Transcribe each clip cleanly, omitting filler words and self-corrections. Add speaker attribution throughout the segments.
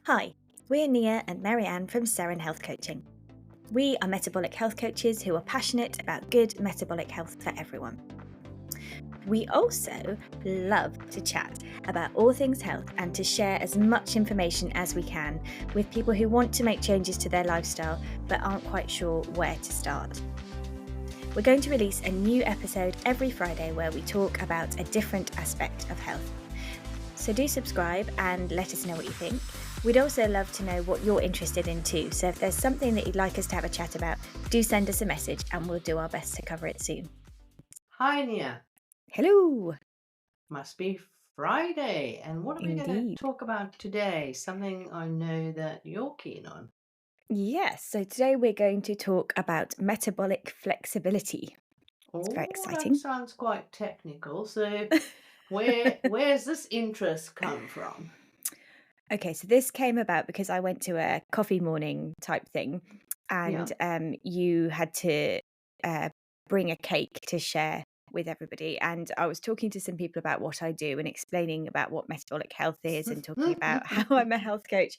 Speaker 1: Hi, we're Nia and Mary-Anne from Seren Health Coaching. We are metabolic health coaches who are passionate about good metabolic health for everyone. We also love to chat about all things health and to share as much information as we can with people who want to make changes to their lifestyle but aren't quite sure where to start. We're going to release a new episode every Friday where we talk about a different aspect of health. So do subscribe and let us know what you think. We'd also love to know what you're interested in too. So if there's something that you'd like us to have a chat about, do send us a message and we'll do our best to cover it soon.
Speaker 2: Hi, Nia.
Speaker 1: Hello!
Speaker 2: Must be Friday. And what are we going to
Speaker 1: Indeed.
Speaker 2: talk about today? Something I know that you're keen on.
Speaker 1: Yes, so today we're going to talk about metabolic flexibility. It's very
Speaker 2: Oh, that
Speaker 1: exciting.
Speaker 2: sounds quite technical. So, where's this interest come from?
Speaker 1: Okay, so this came about because I went to a coffee morning type thing
Speaker 2: Yeah.
Speaker 1: and you had to uh, bring a cake to share with everybody. And I was talking to some people about what I do and explaining about what metabolic health is and talking about how I'm a health coach.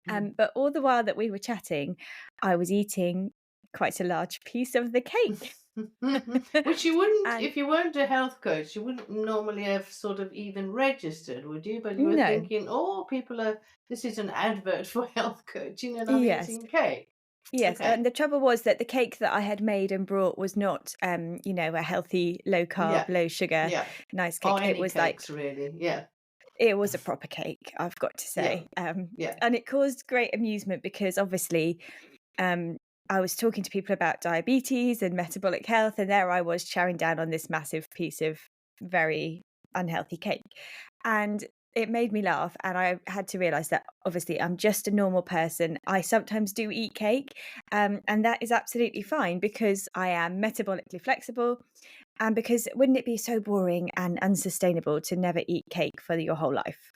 Speaker 1: But all the while that we were chatting, I was eating quite a large piece of the cake.
Speaker 2: Which you wouldn't,
Speaker 1: And
Speaker 2: if you weren't a health coach, you wouldn't normally have sort of even registered, would you? But you were
Speaker 1: no,
Speaker 2: thinking, oh, this is an advert for health coaching and I'm
Speaker 1: yes.
Speaker 2: eating cake.
Speaker 1: Yes, and
Speaker 2: Okay.
Speaker 1: the trouble was that the cake that I had made and brought was not, a healthy, low carb,
Speaker 2: Yeah.
Speaker 1: low sugar,
Speaker 2: Yeah.
Speaker 1: nice
Speaker 2: Or
Speaker 1: cake. It
Speaker 2: any
Speaker 1: was like
Speaker 2: cakes, really. Yeah.
Speaker 1: it was a proper cake, I've got to
Speaker 2: Yeah.
Speaker 1: say,
Speaker 2: Yeah.
Speaker 1: and it caused great amusement because obviously, um, I was talking to people about diabetes and metabolic health, and there I was chowing down on this massive piece of very unhealthy cake, and it made me laugh, and I had to realize that obviously I'm just a normal person. I sometimes do eat cake, and that is absolutely fine because I am metabolically flexible, and because wouldn't it be so boring and unsustainable to never eat cake for your whole life?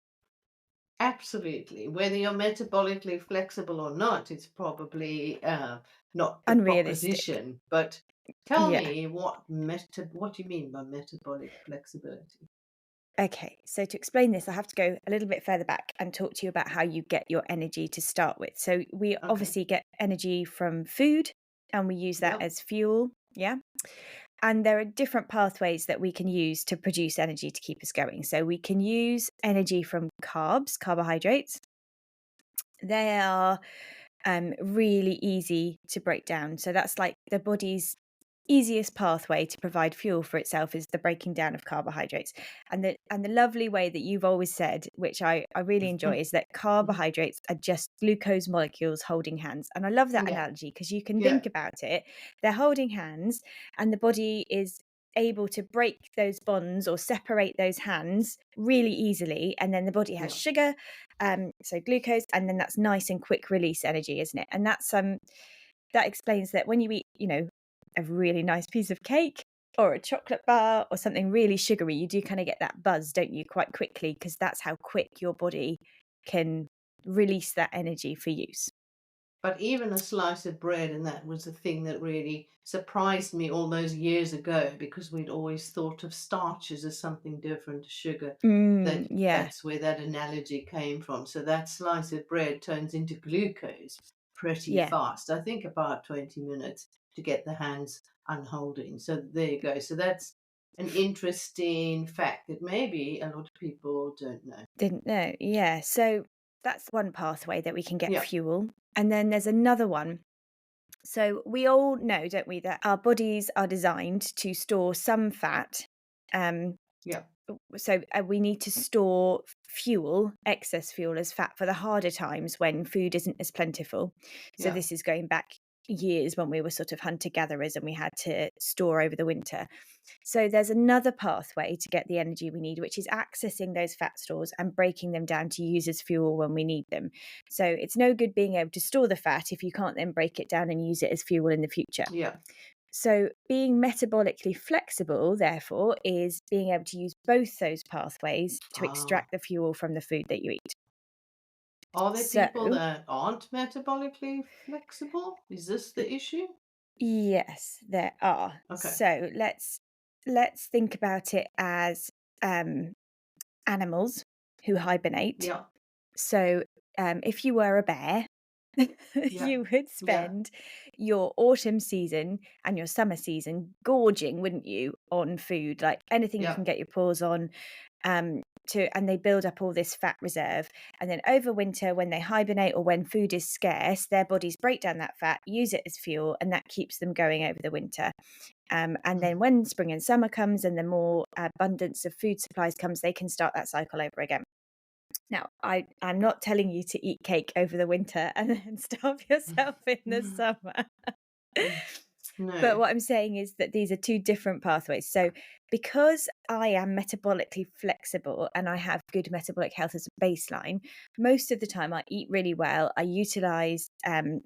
Speaker 2: Absolutely. Whether you're metabolically flexible or not, it's probably not the
Speaker 1: Unrealistic.
Speaker 2: proposition. But tell
Speaker 1: Yeah.
Speaker 2: me what you mean by metabolic flexibility.
Speaker 1: Okay, so to explain this, I have to go a little bit further back and talk to you about how you get your energy to start with. So, we
Speaker 2: Okay.
Speaker 1: obviously get energy from food and we use that
Speaker 2: Yep.
Speaker 1: as fuel. Yeah. And there are different pathways that we can use to produce energy to keep us going. So, we can use energy from carbs, carbohydrates. They are really easy to break down. So, that's like the body's easiest pathway to provide fuel for itself is the breaking down of carbohydrates. And the lovely way that you've always said, which I really enjoy, is that carbohydrates are just glucose molecules holding hands. And I love that
Speaker 2: Yeah.
Speaker 1: analogy because you can
Speaker 2: Yeah.
Speaker 1: think about it. They're holding hands and the body is able to break those bonds or separate those hands really easily, and then the body has
Speaker 2: Yeah.
Speaker 1: sugar, so glucose, and then that's nice and quick release energy, isn't it? And that explains that when you eat, a really nice piece of cake or a chocolate bar or something really sugary, you do kind of get that buzz, don't you, quite quickly, because that's how quick your body can release that energy for use.
Speaker 2: But even a slice of bread, and that was the thing that really surprised me all those years ago, because we'd always thought of starches as something different to sugar.
Speaker 1: Yeah,
Speaker 2: That's where that analogy came from. So that slice of bread turns into glucose pretty
Speaker 1: yeah,
Speaker 2: fast. I think about 20 minutes to get the hands unholding. So there you go. So that's an interesting fact that maybe a lot of people don't know.
Speaker 1: didn't know. Yeah, so that's one pathway that we can get
Speaker 2: Yeah.
Speaker 1: fuel. And then there's another one. So we all know, don't we, that our bodies are designed to store some fat. Um,
Speaker 2: Yeah.
Speaker 1: so we need to store fuel, excess fuel, as fat for the harder times when food isn't as plentiful. So
Speaker 2: Yeah.
Speaker 1: this is going back years when we were sort of hunter gatherers and we had to store over the winter. So there's another pathway to get the energy we need, which is accessing those fat stores and breaking them down to use as fuel when we need them. So it's no good being able to store the fat if you can't then break it down and use it as fuel in the future.
Speaker 2: Yeah.
Speaker 1: So, being metabolically flexible, therefore, is being able to use both those pathways to
Speaker 2: Ah.
Speaker 1: extract the fuel from the food that you eat.
Speaker 2: Are there people
Speaker 1: So,
Speaker 2: that aren't metabolically flexible? Is this the issue?
Speaker 1: yes, there are.
Speaker 2: Okay.
Speaker 1: So, let's think about it as um, animals who hibernate.
Speaker 2: Yeah.
Speaker 1: So, if you were a bear,
Speaker 2: Yeah.
Speaker 1: you would
Speaker 2: Yeah.
Speaker 1: spend your autumn season and your summer season gorging, wouldn't you, on food, like anything you
Speaker 2: Yeah.
Speaker 1: can get your paws on, and they build up all this fat reserve. And then over winter, when they hibernate or when food is scarce, their bodies break down that fat, use it as fuel, and that keeps them going over the winter. And then
Speaker 2: Mhm.
Speaker 1: when spring and summer comes and the more abundance of food supplies comes, they can start that cycle over again. Now, I'm not telling you to eat cake over the winter and then starve yourself in the summer.
Speaker 2: Mm.
Speaker 1: But
Speaker 2: No.
Speaker 1: what I'm saying is that these are two different pathways. So, because I am metabolically flexible and I have good metabolic health as a baseline, most of the time I eat really well. I utilize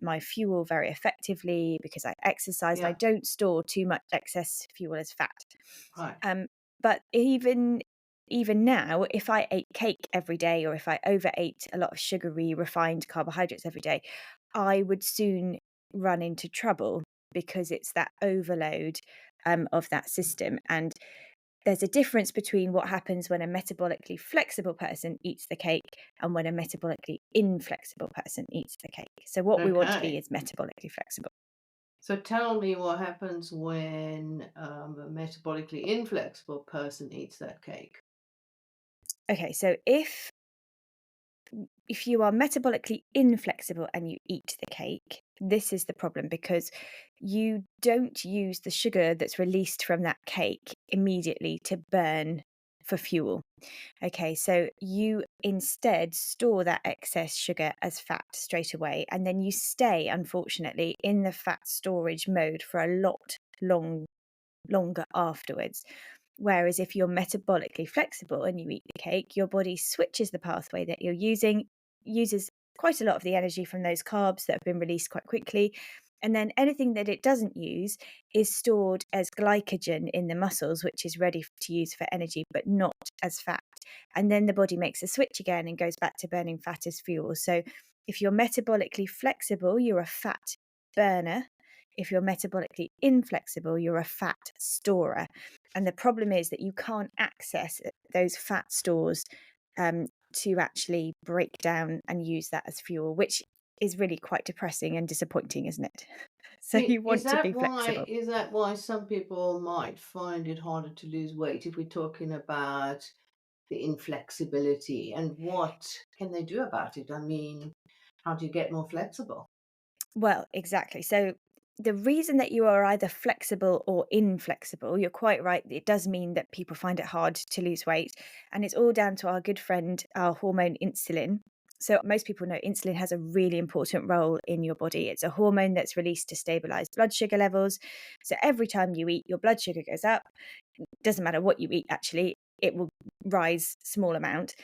Speaker 1: my fuel very effectively because I exercise and I
Speaker 2: Yeah.
Speaker 1: don't store too much excess fuel as fat.
Speaker 2: Right.
Speaker 1: Um, but even now, if I ate cake every day or if I overate a lot of sugary, refined carbohydrates every day, I would soon run into trouble because it's that overload of that system. And there's a difference between what happens when a metabolically flexible person eats the cake and when a metabolically inflexible person eats the cake. So, what we want to be
Speaker 2: Okay.
Speaker 1: is metabolically flexible.
Speaker 2: So tell me what happens when a metabolically inflexible person eats that cake.
Speaker 1: Okay, so if you are metabolically inflexible and you eat the cake, this is the problem because you don't use the sugar that's released from that cake immediately to burn for fuel. Okay, so you instead store that excess sugar as fat straight away, and then you stay, unfortunately, in the fat storage mode for a lot longer afterwards. Whereas if you're metabolically flexible and you eat the cake, your body switches the pathway that you're using, uses quite a lot of the energy from those carbs that have been released quite quickly. And then anything that it doesn't use is stored as glycogen in the muscles, which is ready to use for energy, but not as fat. And then the body makes a switch again and goes back to burning fat as fuel. So if you're metabolically flexible, you're a fat burner. If you're metabolically inflexible, you're a fat storer. And the problem is that you can't access those fat stores to actually break down and use that as fuel, which is really quite depressing and disappointing, isn't it? So you
Speaker 2: Is
Speaker 1: want to
Speaker 2: that
Speaker 1: be
Speaker 2: why
Speaker 1: flexible.
Speaker 2: some people might find it harder to lose weight if we're talking about the inflexibility and what can they do about it? I mean, how do you get more flexible?
Speaker 1: Well, exactly. So the reason that you are either flexible or inflexible, you're quite right. It does mean that people find it hard to lose weight. And it's all down to our good friend, our hormone insulin. So most people know insulin has a really important role in your body. It's a hormone that's released to stabilize blood sugar levels. So every time you eat, your blood sugar goes up. Doesn't matter what you eat, actually, it will rise small amount.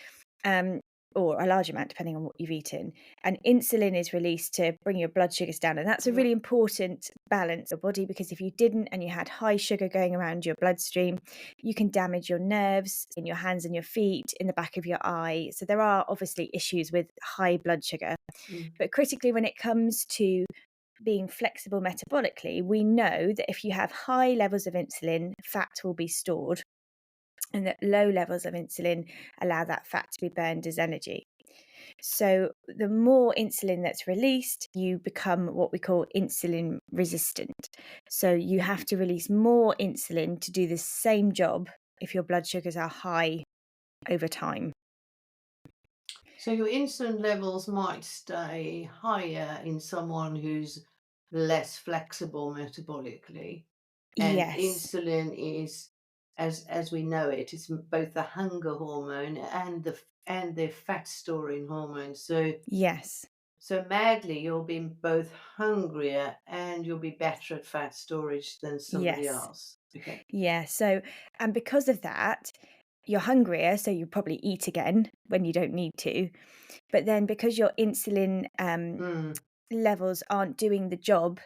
Speaker 1: Um, or a large amount depending on what you've eaten. And insulin is released to bring your blood sugars down. And that's a
Speaker 2: Yeah.
Speaker 1: really important balance of your body because if you didn't and you had high sugar going around your bloodstream, you can damage your nerves in your hands and your feet, in the back of your eye. So there are obviously issues with high blood sugar.
Speaker 2: Mm.
Speaker 1: But critically, when it comes to being flexible metabolically, we know that if you have high levels of insulin, fat will be stored and that low levels of insulin allow that fat to be burned as energy. So, the more insulin that's released, you become what we call insulin resistant. So, you have to release more insulin to do the same job if your blood sugars are high over time.
Speaker 2: So your insulin levels might stay higher in someone who's less flexible metabolically. And
Speaker 1: Yes,
Speaker 2: insulin is, as we know it, it's both the hunger hormone and the fat storing hormone. So
Speaker 1: yes,
Speaker 2: madly you'll be both hungrier and you'll be better at fat storage than somebody
Speaker 1: yes,
Speaker 2: else. Okay.
Speaker 1: yeah. So, and because of that, you're hungrier, so you probably eat again when you don't need to. But then because your insulin
Speaker 2: Mm,
Speaker 1: levels aren't doing the job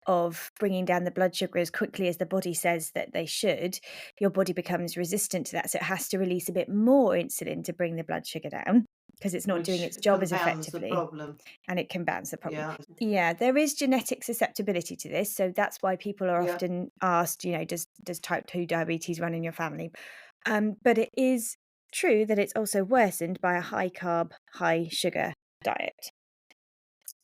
Speaker 1: of bringing down the blood sugar as quickly as the body says that they should, your body becomes resistant to that. So it has to release a bit more insulin to bring the blood sugar down because it's not doing
Speaker 2: which
Speaker 1: its job as
Speaker 2: compounds the
Speaker 1: effectively
Speaker 2: problem.
Speaker 1: and it compounds the problem.
Speaker 2: Yeah.
Speaker 1: Yeah, there is genetic susceptibility to this. So that's why people are
Speaker 2: Yeah.
Speaker 1: often asked, does type 2 diabetes run in your family? But it is true that it's also worsened by a high carb, high sugar diet.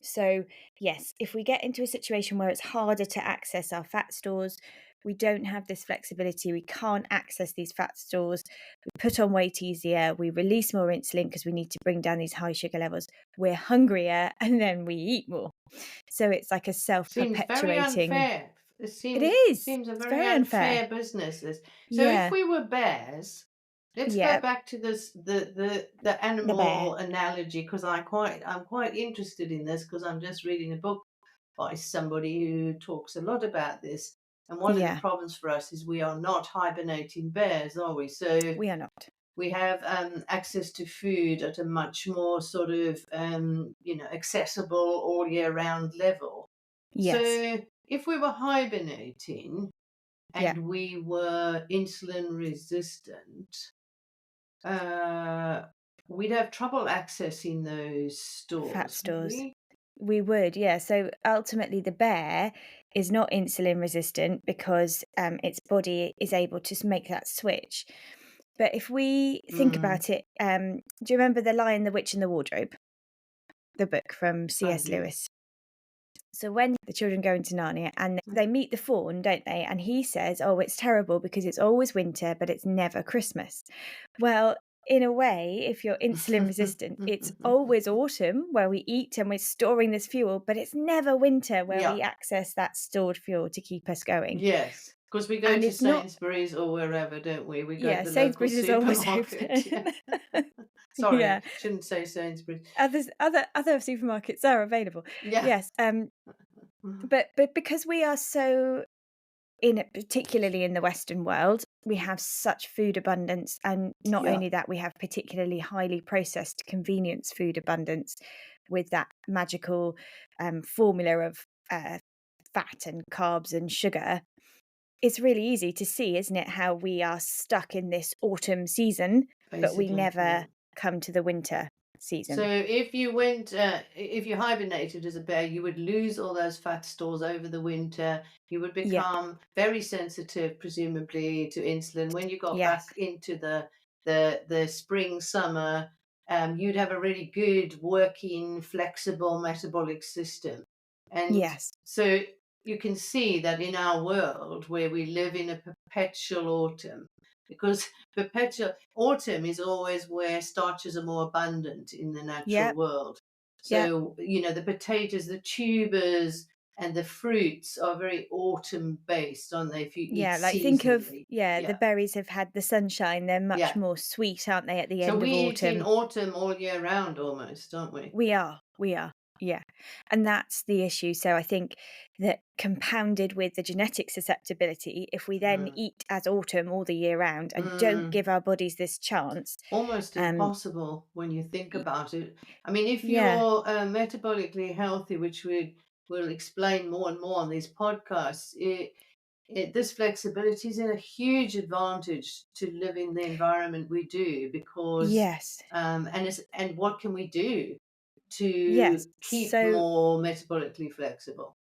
Speaker 1: So, yes, if we get into a situation where it's harder to access our fat stores, we don't have this flexibility, we can't access these fat stores, we put on weight easier, we release more insulin because we need to bring down these high sugar levels, we're hungrier, and then we eat more. So it's like a self
Speaker 2: Seems very
Speaker 1: perpetuating.
Speaker 2: unfair. It
Speaker 1: It
Speaker 2: seems
Speaker 1: is.
Speaker 2: seems a
Speaker 1: It's
Speaker 2: very
Speaker 1: very unfair.
Speaker 2: unfair business. This. So if
Speaker 1: Yeah.
Speaker 2: we were bears, let's go
Speaker 1: Yeah.
Speaker 2: back to this the
Speaker 1: The bear.
Speaker 2: animal analogy because I'm quite interested in this because I'm just reading a book by somebody who talks a lot about this. And one of the
Speaker 1: Yeah.
Speaker 2: problems for us is we are not hibernating bears, are we? So
Speaker 1: We are not.
Speaker 2: we have access to food at a much more sort of accessible all year round level.
Speaker 1: Yes.
Speaker 2: So if we were hibernating
Speaker 1: Yeah.
Speaker 2: and we were insulin resistant, uh, we'd have trouble accessing those
Speaker 1: Fat
Speaker 2: stores, would
Speaker 1: stores.
Speaker 2: we?
Speaker 1: We would, yeah. So ultimately, the bear is not insulin resistant because its body is able to make that switch. But if we think
Speaker 2: Mm,
Speaker 1: about it, do you remember The Lion, the Witch, and the Wardrobe, the book from
Speaker 2: I
Speaker 1: C.S.
Speaker 2: do.
Speaker 1: Lewis? So when the children go into Narnia and they meet the faun, don't they? And he says, "Oh, it's terrible because it's always winter, but it's never Christmas." Well, in a way, if you're insulin resistant, it's always autumn where we eat and we're storing this fuel, but it's never winter where
Speaker 2: Yeah.
Speaker 1: we access that stored fuel to keep us going.
Speaker 2: Yes. Because we go
Speaker 1: And
Speaker 2: to
Speaker 1: it's not,
Speaker 2: Sainsbury's or wherever, don't we? We go to
Speaker 1: yeah,
Speaker 2: the local
Speaker 1: Sainsbury's is always
Speaker 2: supermarket.
Speaker 1: open.
Speaker 2: Yeah. Sorry,
Speaker 1: Yeah,
Speaker 2: I shouldn't say Sainsbury's.
Speaker 1: other supermarkets are available.
Speaker 2: Yeah.
Speaker 1: Yes, but because we are so in it, particularly in the Western world, we have such food abundance, and not
Speaker 2: Yeah.
Speaker 1: only that, we have particularly highly processed convenience food abundance with that magical formula of fat and carbs and sugar. It's really easy to see, isn't it, how we are stuck in this autumn season, but we
Speaker 2: Basically, yeah.
Speaker 1: never come to the winter
Speaker 2: So
Speaker 1: season.
Speaker 2: if you went, if you hibernated as a bear, you would lose all those fat stores over the winter. You would
Speaker 1: Yep.
Speaker 2: become very sensitive, presumably, to insulin. When you got back
Speaker 1: Yes.
Speaker 2: into the spring, summer, you'd have a really good working, flexible metabolic system. And
Speaker 1: Yes.
Speaker 2: so you can see that in our world where we live in a perpetual autumn, because perpetual autumn is always where starches are more abundant in the natural
Speaker 1: Yep.
Speaker 2: world.
Speaker 1: Yep.
Speaker 2: So, the potatoes, the tubers, and the fruits are very autumn based, aren't they? If you eat
Speaker 1: Yeah, like think of,
Speaker 2: seasonally.
Speaker 1: yeah, the
Speaker 2: Yeah.
Speaker 1: berries have had the sunshine. They're much
Speaker 2: Yeah.
Speaker 1: more sweet, aren't they, at the
Speaker 2: So
Speaker 1: end
Speaker 2: we
Speaker 1: of
Speaker 2: eat in
Speaker 1: autumn?
Speaker 2: autumn all year round almost, don't we?
Speaker 1: We are, yeah. And that's the issue. So I think that compounded with the genetic susceptibility, if we then
Speaker 2: Mm.
Speaker 1: eat as autumn all the year round and don't
Speaker 2: Mm.
Speaker 1: give our bodies this chance,
Speaker 2: Almost
Speaker 1: um,
Speaker 2: impossible when you think
Speaker 1: y-
Speaker 2: about it. I mean, if
Speaker 1: yeah,
Speaker 2: you're metabolically healthy, which we will explain more and more on these podcasts, this flexibility is a huge advantage to live in the environment we do because,
Speaker 1: yes,
Speaker 2: and what can we do
Speaker 1: yes.
Speaker 2: to keep
Speaker 1: So
Speaker 2: more metabolically flexible?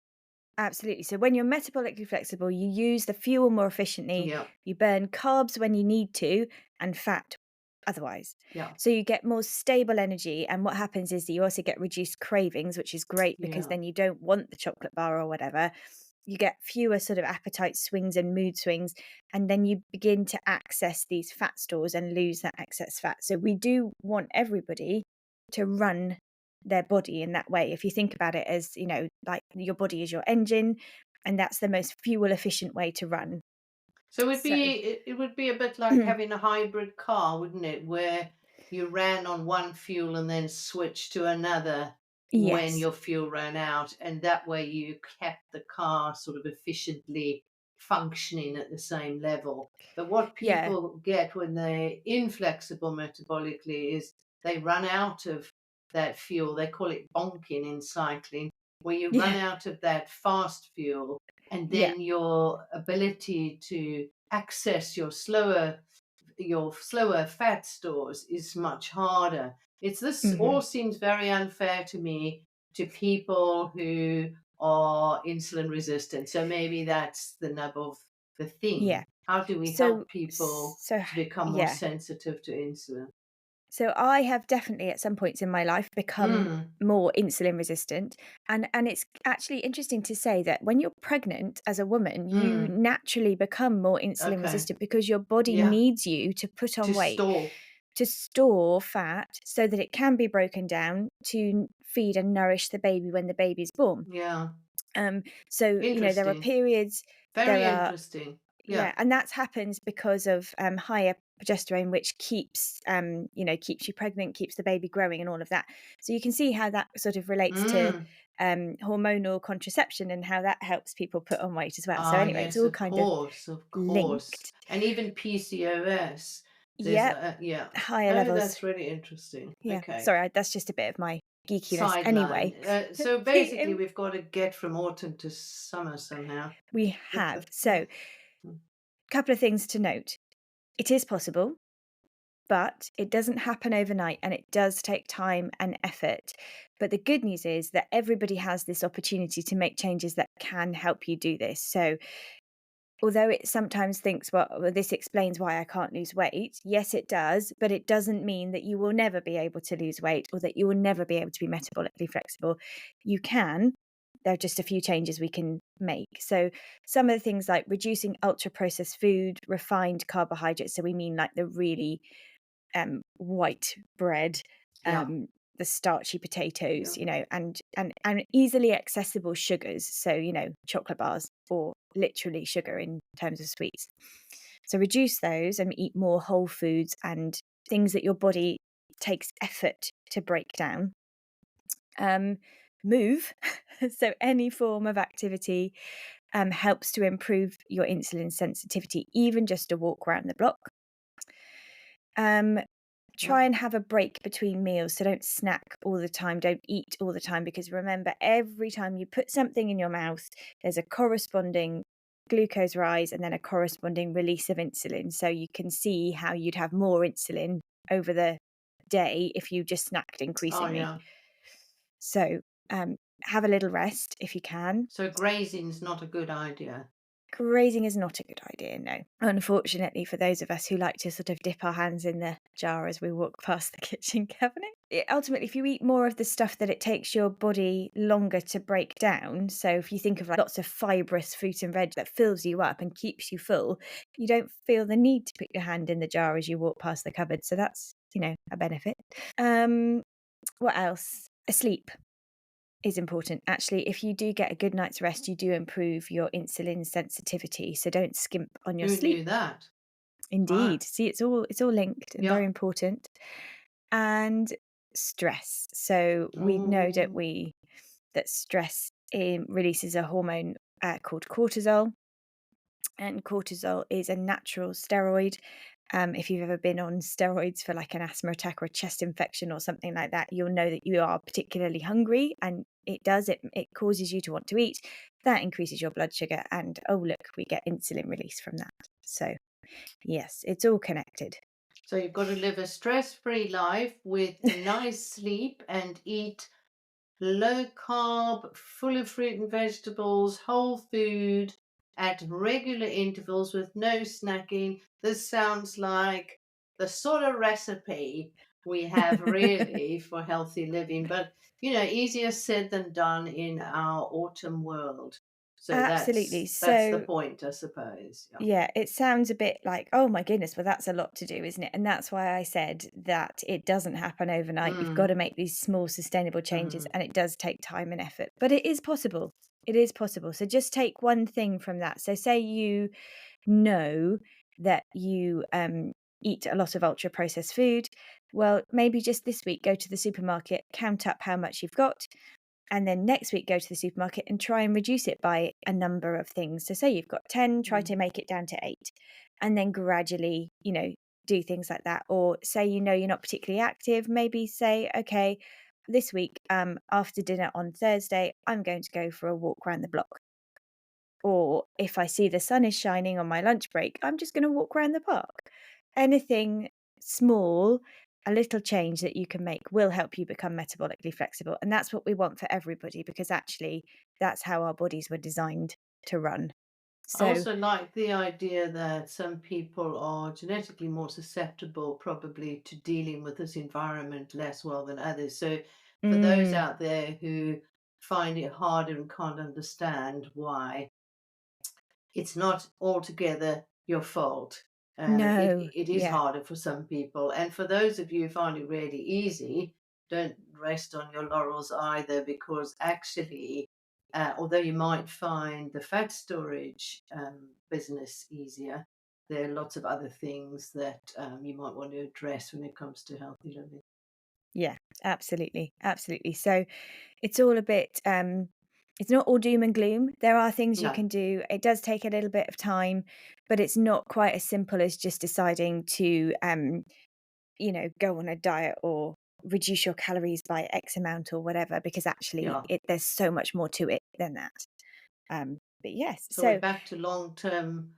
Speaker 1: absolutely. So when you're metabolically flexible, you use the fuel more efficiently,
Speaker 2: Yeah,
Speaker 1: you burn carbs when you need to, and fat otherwise.
Speaker 2: yeah,
Speaker 1: So you get more stable energy. And what happens is that you also get reduced cravings, which is great because
Speaker 2: yeah.
Speaker 1: then you don't want the chocolate bar or whatever. You get fewer sort of appetite swings and mood swings. And then you begin to access these fat stores and lose that excess fat. So we do want everybody to run their body in that way. If you think about it as, like your body is your engine, and that's the most fuel efficient way to run.
Speaker 2: So
Speaker 1: So,
Speaker 2: it would be a bit like having a hybrid car, wouldn't it? Where you ran on one fuel and then switched to another when
Speaker 1: yes.
Speaker 2: your fuel ran out, and that way you kept the car sort of efficiently functioning at the same level. But what
Speaker 1: Yeah.
Speaker 2: people get when they're inflexible metabolically is they run out of that fuel. They call it bonking in cycling, where you run
Speaker 1: Yeah.
Speaker 2: out of that fast fuel and
Speaker 1: Yeah.
Speaker 2: then your ability to access your slower fat stores is much harder. It's this
Speaker 1: Hmm.
Speaker 2: all seems very unfair to me to people who are insulin resistant. So maybe that's the nub of the
Speaker 1: Yeah.
Speaker 2: thing. How do we
Speaker 1: So,
Speaker 2: help people
Speaker 1: so
Speaker 2: to become more
Speaker 1: yeah.
Speaker 2: sensitive to insulin?
Speaker 1: So I have definitely at some points in my life become
Speaker 2: Mm,
Speaker 1: more insulin resistant, and it's actually interesting to say that when you're pregnant as a woman, you
Speaker 2: mm.
Speaker 1: naturally become more insulin
Speaker 2: Okay.
Speaker 1: resistant because your body
Speaker 2: Yeah.
Speaker 1: needs you to put
Speaker 2: To
Speaker 1: on weight,
Speaker 2: store.
Speaker 1: to store fat so that it can be broken down to feed and nourish the baby when the baby's born.
Speaker 2: Yeah.
Speaker 1: Um, so, there are
Speaker 2: Interesting.
Speaker 1: periods, there
Speaker 2: Very
Speaker 1: are
Speaker 2: interesting.
Speaker 1: yeah,
Speaker 2: Yeah.
Speaker 1: and that happens because of higher progesterone, which keeps you pregnant, keeps the baby growing, and all of that. So you can see how that sort of relates to
Speaker 2: Mm.
Speaker 1: hormonal contraception and how that helps people put on weight as well. So
Speaker 2: Ah,
Speaker 1: anyway, it's
Speaker 2: yes,
Speaker 1: all
Speaker 2: of
Speaker 1: kind of
Speaker 2: course, of course.
Speaker 1: linked.
Speaker 2: And even PCOS. There's
Speaker 1: Yep,
Speaker 2: yeah.
Speaker 1: higher
Speaker 2: Oh,
Speaker 1: levels.
Speaker 2: that's really interesting.
Speaker 1: Yeah,
Speaker 2: Okay.
Speaker 1: sorry, that's just a bit of my geekiness.
Speaker 2: Sideline.
Speaker 1: Anyway,
Speaker 2: So
Speaker 1: the
Speaker 2: basically, we've got to get from autumn to summer somehow.
Speaker 1: we have so couple of things to note. It is possible. But it doesn't happen overnight and it does take time and effort. But the good news is that everybody has this opportunity to make changes that can help you do this. So, although it sometimes thinks, well, this explains why I can't lose weight, yes, it does. But it doesn't mean that you will never be able to lose weight or that you will never be able to be metabolically flexible. You can. There are just a few changes we can make. So, some of the things like reducing ultra processed food, refined carbohydrates. So, we mean like the really white bread,
Speaker 2: Yeah.
Speaker 1: the starchy potatoes,
Speaker 2: Yeah.
Speaker 1: and easily accessible sugars. So, chocolate bars or literally sugar in terms of sweets. So reduce those and eat more whole foods and things that your body takes effort to break down. Move. So any form of activity helps to improve your insulin sensitivity, even just a walk around the block. Um,
Speaker 2: Yeah.
Speaker 1: Try and have a break between meals. So don't snack all the time. Don't eat all the time. Because remember, every time you put something in your mouth, there's a corresponding glucose rise and then a corresponding release of insulin. So you can see how you'd have more insulin over the day if you just snacked
Speaker 2: Oh,
Speaker 1: increasingly.
Speaker 2: yeah.
Speaker 1: So have a little rest if you can.
Speaker 2: So grazing's not a good idea.
Speaker 1: Grazing is not a good idea, no. Unfortunately, for those of us who like to sort of dip our hands in the jar as we walk past the kitchen cabinet. Ultimately, if you eat more of the stuff that it takes your body longer to break down, so if you think of like lots of fibrous fruit and veg that fills you up and keeps you full, you don't feel the need to put your hand in the jar as you walk past the cupboard. So that's, a benefit. What else? Sleep is important. Actually, if you do get a good night's rest, you do improve your insulin sensitivity. So don't skimp on your
Speaker 2: Who
Speaker 1: sleep.
Speaker 2: knew that? Wow.
Speaker 1: Indeed. See, it's all linked and
Speaker 2: Yeah.
Speaker 1: very important. And stress. So we know, don't
Speaker 2: Oh,
Speaker 1: we, that stress releases a hormone called cortisol. And cortisol is a natural steroid. If you've ever been on steroids for like an asthma attack or a chest infection or something like that, you'll know that you are particularly hungry, and it causes you to want to eat. That increases your blood sugar, and oh look, we get insulin release from that. So yes, it's all connected.
Speaker 2: so you've got to live a stress-free life with a nice sleep and eat low carb, full of fruit and vegetables, whole food at regular intervals with no snacking. This sounds like the sort of recipe we have really for healthy living, but easier said than done in our autumn world. So
Speaker 1: Absolutely.
Speaker 2: that's the
Speaker 1: So
Speaker 2: point, I suppose. Yeah.
Speaker 1: yeah, it sounds a bit like, oh my goodness, well, that's a lot to do, isn't it? And that's why I said that it doesn't happen overnight. You've got
Speaker 2: Mm,
Speaker 1: to make these small, sustainable changes,
Speaker 2: mm.
Speaker 1: and it does take time and effort, but it is possible. It is possible. So just take one thing from that. So, say you know that you eat a lot of ultra processed food. Well, maybe just this week, go to the supermarket, count up how much you've got, and then next week go to the supermarket and try and reduce it by a number of things. So say you've got 10, try to
Speaker 2: Mm.
Speaker 1: make it down to 8, and then gradually, do things like that. Or say you're not particularly active, maybe say, okay, this week, after dinner on Thursday, I'm going to go for a walk around the block. Or if I see the sun is shining on my lunch break, I'm just going to walk around the park. Anything small, a little change that you can make will help you become metabolically flexible. And that's what we want for everybody, because actually that's how our bodies were designed to run.
Speaker 2: I
Speaker 1: So,
Speaker 2: also like the idea that some people are genetically more susceptible, probably, to dealing with this environment less well than others. So, for those
Speaker 1: mm,
Speaker 2: out there who find it harder and can't understand why, it's not altogether your fault.
Speaker 1: no,
Speaker 2: It is
Speaker 1: yeah,
Speaker 2: harder for some people. And for those of you who find it really easy, don't rest on your laurels either, because actually, although you might find the fat storage business easier, there are lots of other things that you might want to address when it comes to healthy living.
Speaker 1: yeah, absolutely, absolutely. So it's all a bit, it's not all doom and gloom. There are things you
Speaker 2: No,
Speaker 1: can do. It does take a little bit of time, but it's not quite as simple as just deciding to, go on a diet or reduce your calories by X amount or whatever, because actually
Speaker 2: yeah.
Speaker 1: there's so much more to it than that. But yes,
Speaker 2: So we're
Speaker 1: so
Speaker 2: back to long-term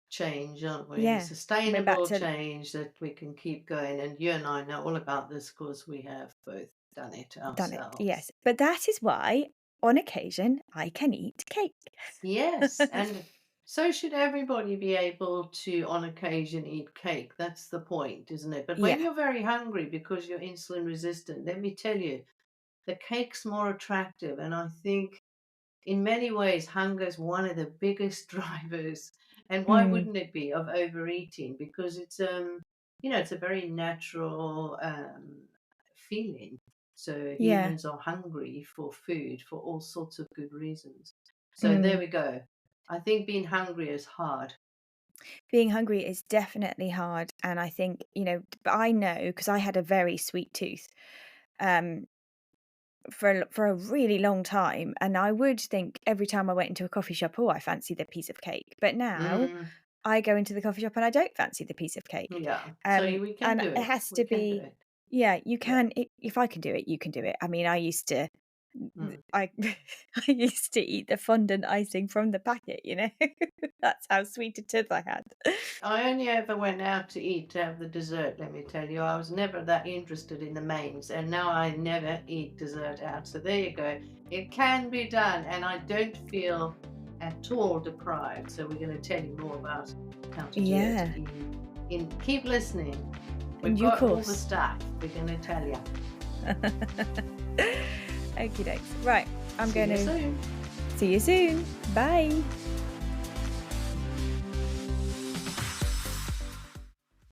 Speaker 2: change, aren't we?
Speaker 1: yeah, we're back
Speaker 2: Sustainable
Speaker 1: to,
Speaker 2: change that we can keep going. And you and I know all about this because we have both done it
Speaker 1: done it.
Speaker 2: ourselves.
Speaker 1: Yes. But that is why on occasion I can eat cake.
Speaker 2: Yes, and so should everybody be able to, on occasion, eat cake. That's the point, isn't it? But when
Speaker 1: Yeah.
Speaker 2: you're very hungry because you're insulin resistant, let me tell you, the cake's more attractive. And I think in many ways, hunger is one of the biggest drivers, and why
Speaker 1: Mm,
Speaker 2: wouldn't it be, of overeating? Because it's it's a very natural feeling. So
Speaker 1: yeah.
Speaker 2: humans are hungry for food for all sorts of good reasons. So there
Speaker 1: Mm.
Speaker 2: we go. I think being hungry is hard.
Speaker 1: Being hungry is definitely hard. And I think, but I know because I had a very sweet tooth. Um, for a really long time, and I would think every time I went into a coffee shop, "Oh, I fancy the piece of cake." But now
Speaker 2: Mm,
Speaker 1: I go into the coffee shop and I don't fancy the piece of cake.
Speaker 2: yeah. So we can
Speaker 1: And
Speaker 2: do
Speaker 1: it
Speaker 2: it.
Speaker 1: has
Speaker 2: We
Speaker 1: to
Speaker 2: can do
Speaker 1: be,
Speaker 2: it.
Speaker 1: yeah, you
Speaker 2: Yeah.
Speaker 1: can if I can do it, you can do it. I mean, I used to
Speaker 2: Mm.
Speaker 1: I I used to eat the fondant icing from the packet, you know? That's how sweet a tooth I had.
Speaker 2: I only ever went out to eat to have the dessert, let me tell you. I was never that interested in the mains, and now I never eat dessert out. So there you go. It can be done, and I don't feel at all deprived. So we're going to tell you more about how to do it
Speaker 1: Yeah,
Speaker 2: in keep listening.
Speaker 1: in
Speaker 2: We've
Speaker 1: due
Speaker 2: got all the
Speaker 1: course.
Speaker 2: stuff we're going to tell you.
Speaker 1: Okie dokes. Right, I'm
Speaker 2: See
Speaker 1: going
Speaker 2: you
Speaker 1: to
Speaker 2: soon.
Speaker 1: see you soon. Bye.